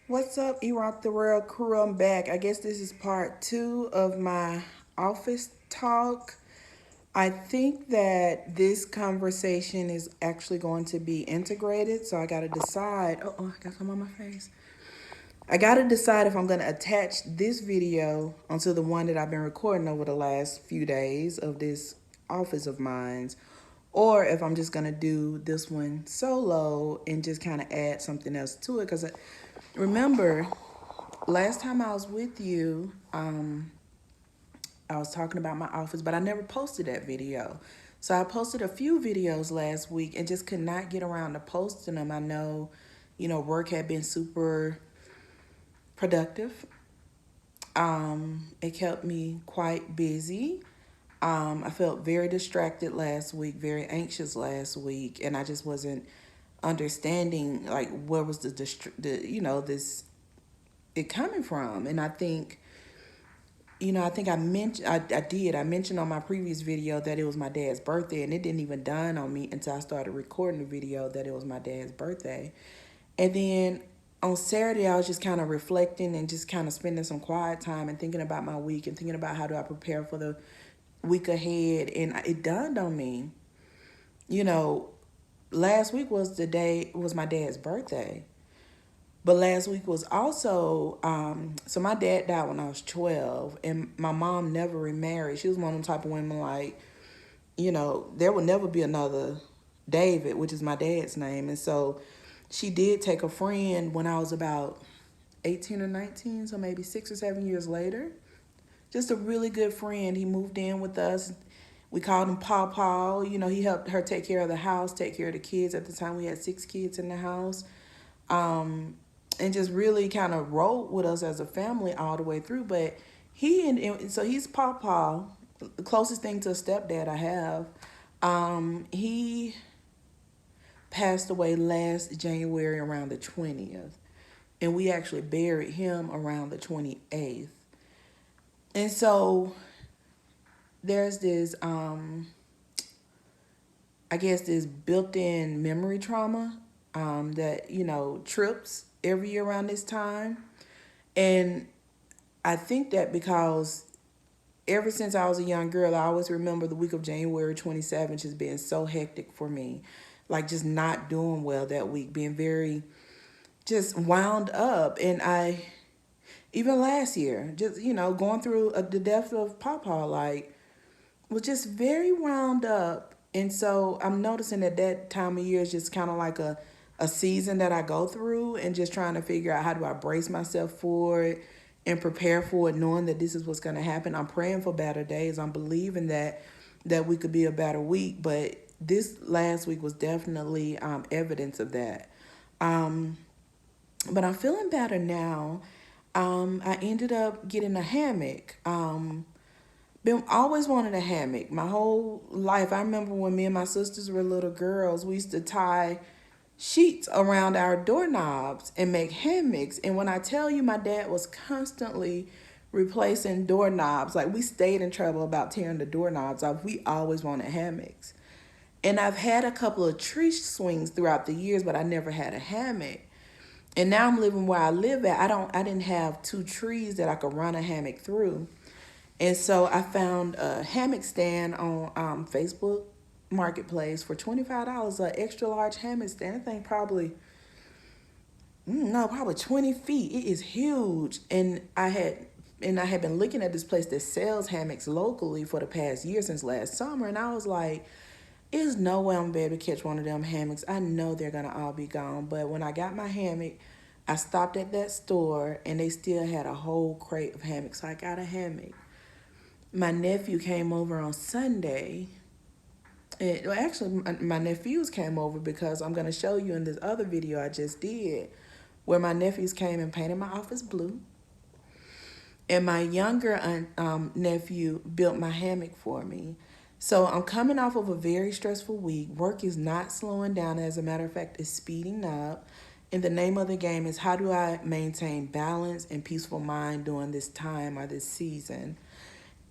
What's up, E-Rock the World crew? I'm back. I guess this is part two of my office talk. I think that this conversation is actually going to be integrated, so I got to decide. I got some on my face. I got to decide if I'm going to attach this video onto the one that I've been recording over the last few days of this office of mine, or if I'm just going to do this one solo and just kind of add something else to it. Because remember, last time I was with you, I was talking about my office, but I never posted that video. So I posted a few videos last week and just could not get around to posting them. I know, work had been super productive. It kept me quite busy. I felt very distracted last week, very anxious last week, and I just wasn't understanding like where was this it coming from. And I think I mentioned on my previous video that it was my dad's birthday, and it didn't even dawn on me until I started recording the video that it was my dad's birthday. And then on Saturday, I was just kind of reflecting and just kind of spending some quiet time and thinking about my week and thinking about how do I prepare for the week ahead. And it dawned on me, you know, last week was my dad's birthday. But last week was also, so my dad died when I was 12, and my mom never remarried. She was one of them type of women like, there will never be another David, which is my dad's name. And so she did take a friend when I was about 18 or 19, so maybe 6 or 7 years later. Just a really good friend. He moved in with us. We called him Paw Paw. He helped her take care of the house, take care of the kids. At the time, we had 6 kids in the house. And just really kind of rode with us as a family all the way through. But so he's Paw Paw, the closest thing to a stepdad I have. He passed away last January around the 20th. And we actually buried him around the 28th. And so there's this, I guess, this built in memory trauma that, trips every year around this time. And I think that because ever since I was a young girl, I always remember the week of January 27th just being so hectic for me. Like just not doing well that week, being very just wound up. And even last year, just, going through the death of Papa, like, was just very wound up. And so I'm noticing that time of year is just kind of like a season that I go through and just trying to figure out how do I brace myself for it and prepare for it, knowing that this is what's going to happen. I'm praying for better days. I'm believing that we could be a better week. But this last week was definitely evidence of that. But I'm feeling better now. I ended up getting a hammock. Been always wanted a hammock my whole life. I remember when me and my sisters were little girls, we used to tie sheets around our doorknobs and make hammocks. And when I tell you, my dad was constantly replacing doorknobs. Like we stayed in trouble about tearing the doorknobs off. We always wanted hammocks. And I've had a couple of tree swings throughout the years, but I never had a hammock. And now I'm living where I live at. I didn't have two trees that I could run a hammock through. And so I found a hammock stand on Facebook Marketplace for $25, an extra large hammock stand. I think probably 20 feet. It is huge. And I had been looking at this place that sells hammocks locally for the past year since last summer. And I was like, there's no way I'm gonna be able to catch one of them hammocks. I know they're gonna all be gone. But when I got my hammock, I stopped at that store and they still had a whole crate of hammocks. So I got a hammock. My nephew came over on Sunday. Actually, my nephews came over because I'm going to show you in this other video I just did where my nephews came and painted my office blue. And my younger nephew built my hammock for me. So I'm coming off of a very stressful week. Work is not slowing down. As a matter of fact, it's speeding up. And the name of the game is how do I maintain balance and peaceful mind during this time or this season?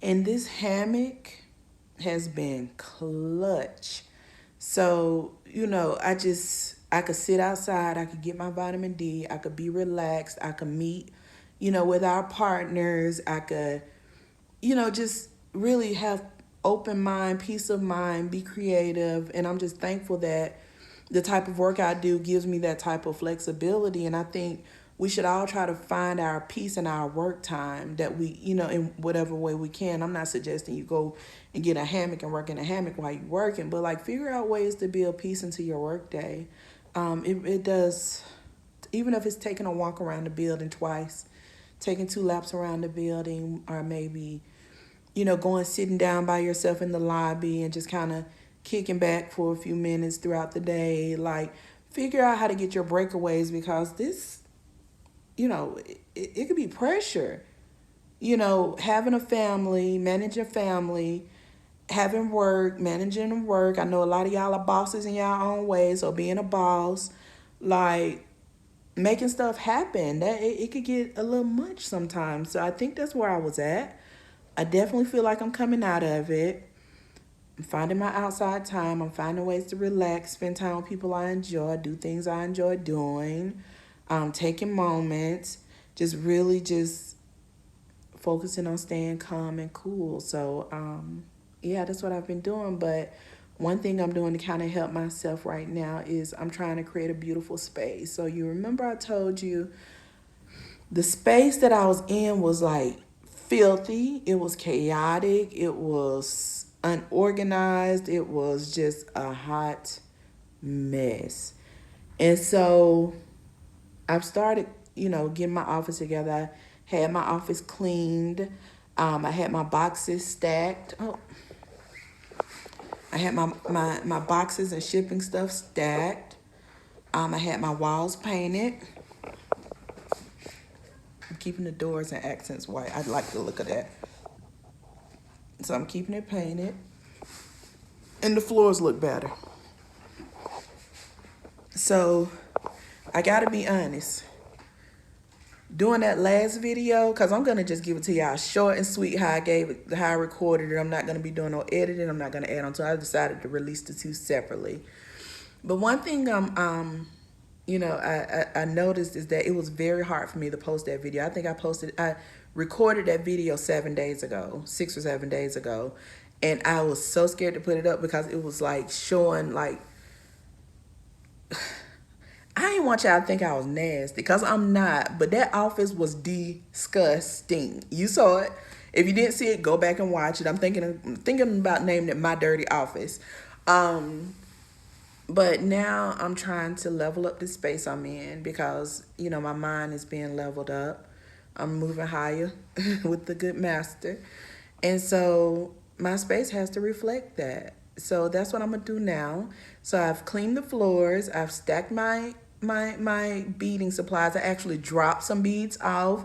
And this hammock has been clutch. So, I could sit outside, I could get my vitamin D, I could be relaxed, I could meet, with our partners, I could, just really have open mind, peace of mind, be creative. And I'm just thankful that the type of work I do gives me that type of flexibility. And I think we should all try to find our peace in our work time that we, in whatever way we can. I'm not suggesting you go and get a hammock and work in a hammock while you're working, but like figure out ways to build peace into your work day. It does, even if it's taking a walk around the building twice, taking 2 laps around the building, or maybe, going sitting down by yourself in the lobby and just kind of kicking back for a few minutes throughout the day. Like, figure out how to get your breakaways, because this, it could be pressure. Having a family, managing family, having work, managing work. I know a lot of y'all are bosses in y'all own way, so being a boss, like making stuff happen, that it could get a little much sometimes. So I think that's where I was at. I definitely feel like I'm coming out of it. I'm finding my outside time. I'm finding ways to relax, spend time with people I enjoy, do things I enjoy doing, taking moments, just really just focusing on staying calm and cool. So, yeah, that's what I've been doing. But one thing I'm doing to kind of help myself right now is I'm trying to create a beautiful space. So you remember I told you the space that I was in was like filthy. It was chaotic. It was unorganized. It was just a hot mess. And so I've started, getting my office together. I had my office cleaned. I had my boxes stacked. Oh, I had my boxes and shipping stuff stacked. I had my walls painted. I'm keeping the doors and accents white. I'd like the look of that. So I'm keeping it painted. And the floors look better. So I gotta be honest. Doing that last video, because I'm gonna just give it to y'all short and sweet how I gave it, how I recorded it. I'm not gonna be doing no editing. I'm not gonna add on to it. I decided to release the two separately. But one thing I noticed is that it was very hard for me to post that video. I think I recorded that video 7 days ago, 6 or 7 days ago. And I was so scared to put it up because it was like showing like, I didn't want y'all to think I was nasty, because I'm not. But that office was disgusting. You saw it. If you didn't see it, go back and watch it. I'm thinking about naming it My Dirty Office. But now I'm trying to level up the space I'm in, because, my mind is being leveled up. I'm moving higher with the good master. And so my space has to reflect that. So that's what I'm gonna do now. So I've cleaned the floors, I've stacked my beading supplies. I actually dropped some beads off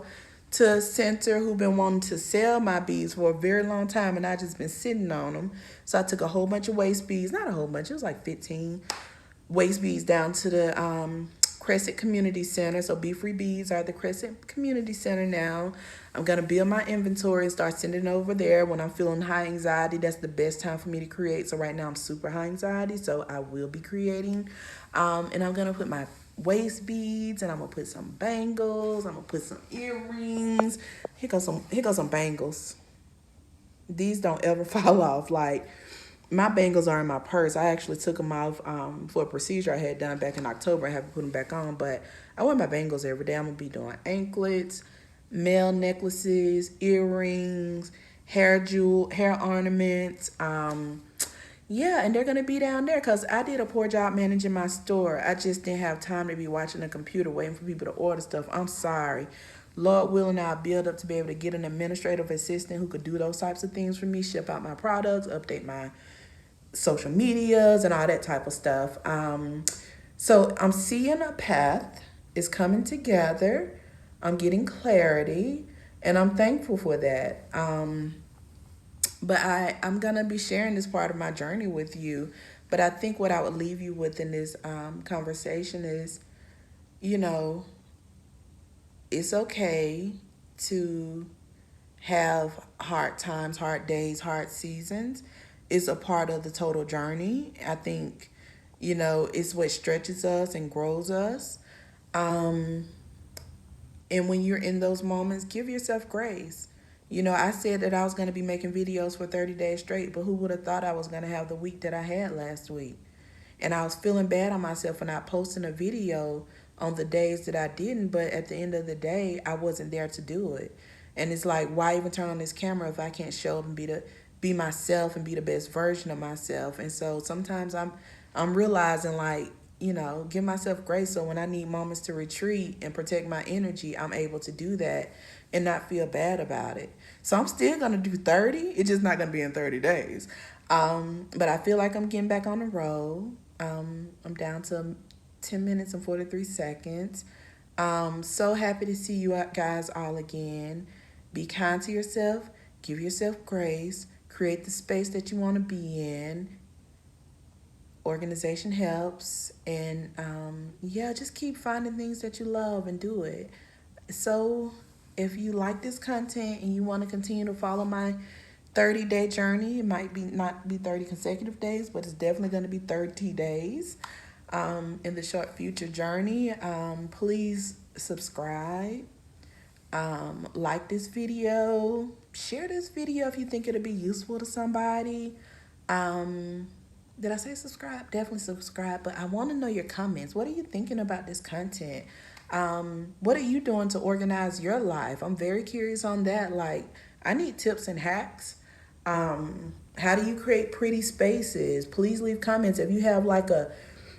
to Center, who've been wanting to sell my beads for a very long time, and I just been sitting on them. So I took a whole bunch of waist beads, not a whole bunch, it was like 15 waist beads down to the Crescent Community Center. So Be Free Beads are at the Crescent Community Center now. I'm gonna build my inventory and start sending it over there when I'm feeling high anxiety. That's the best time for me to create. So right now I'm super high anxiety, so I will be creating. And I'm gonna put my waist beads, and I'm gonna put some bangles. I'm gonna put some earrings. Here goes some bangles. These don't ever fall off. Like, my bangles are in my purse. I actually took them off for a procedure I had done back in October. I haven't put them back on, but I wear my bangles every day. I'm gonna be doing anklets, male necklaces, earrings, hair ornaments. Yeah, and they're gonna be down there because I did a poor job managing my store. I just didn't have time to be watching the computer waiting for people to order stuff. I'm sorry. Lord willing, I'll build up to be able to get an administrative assistant who could do those types of things for me, ship out my products, update my social medias, and all that type of stuff. So I'm seeing a path is coming together. I'm getting clarity, and I'm thankful for that. But I'm going to be sharing this part of my journey with you. But I think what I would leave you with in this conversation is, you know, it's okay to have hard times, hard days, hard seasons. It's a part of the total journey. I think, You know, it's what stretches us and grows us. Um, and when you're in those moments, give yourself grace. You know, I said that I was going to be making videos for 30 days straight, but who would have thought I was going to have the week that I had last week? And I was feeling bad on myself for not posting a video on the days that I didn't, but at the end of the day, I wasn't there to do it. And it's like, why even turn on this camera if I can't show up and be myself and be the best version of myself? And so sometimes I'm realizing, like, you know, give myself grace so when I need moments to retreat and protect my energy, I'm able to do that and not feel bad about it. So I'm still gonna do 30. It's just not gonna be in 30 days. But I feel like I'm getting back on the road. I'm down to 10 minutes and 43 seconds. So happy to see you guys all again. Be kind to yourself, give yourself grace, create the space that you want to be in. Organization helps, and yeah, just keep finding things that you love and do it. So if you like this content and you want to continue to follow my 30-day journey, it might be not be 30 consecutive days, but it's definitely going to be 30 days in the short future journey. Please subscribe, like this video, share this video if you think it'll be useful to somebody. Did I say subscribe? Definitely subscribe. But I want to know your comments. What are you thinking about this content? What are you doing to organize your life? I'm very curious on that. Like, I need tips and hacks. How do you create pretty spaces? Please leave comments. If you have like a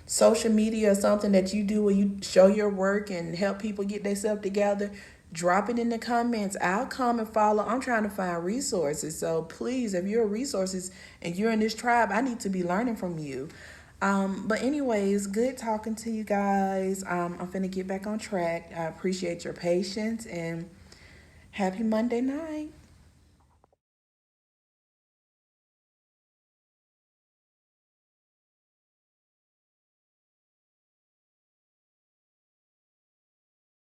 social media or something that you do where you show your work and help people get themselves together, drop it in the comments. I'll come and follow. I'm trying to find resources. So please, if you're resources and you're in this tribe, I need to be learning from you. But anyways, good talking to you guys. I'm finna get back on track. I appreciate your patience and happy Monday night.